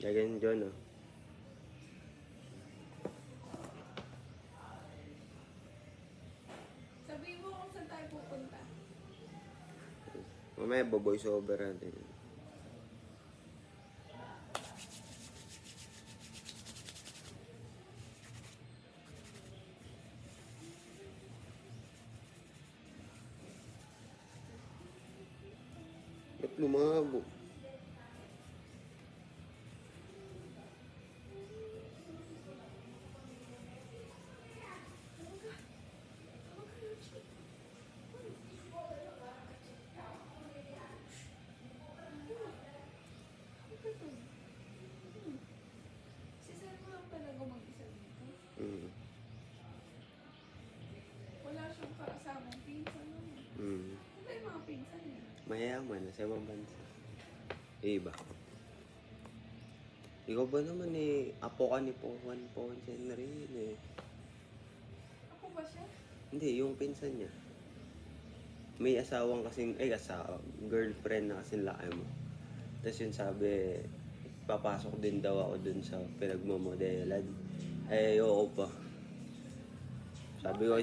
Ganyan dyan, oh. Sabihin mo kung saan tayo pupunta. Mamaya voice over natin. Ba't lumabo? Si Sir mo lang talaga mag-isa dito. Mm. Wala siyang kasamang pinsan. Mm. Ano yung mga pinsan niya? Mayaman, nasa ibang bansa. Iba. Ikaw ba naman eh, apo ka ni Juan Ponce na rin eh. Ako ba siya? Hindi, yung pinsan niya. May asawang kasing, asawa, girlfriend na kasing laki mo. Tapos yun sabi, papasok din daw ako dun sa pinagmamodelan. Eh, oo pa. Sabi ko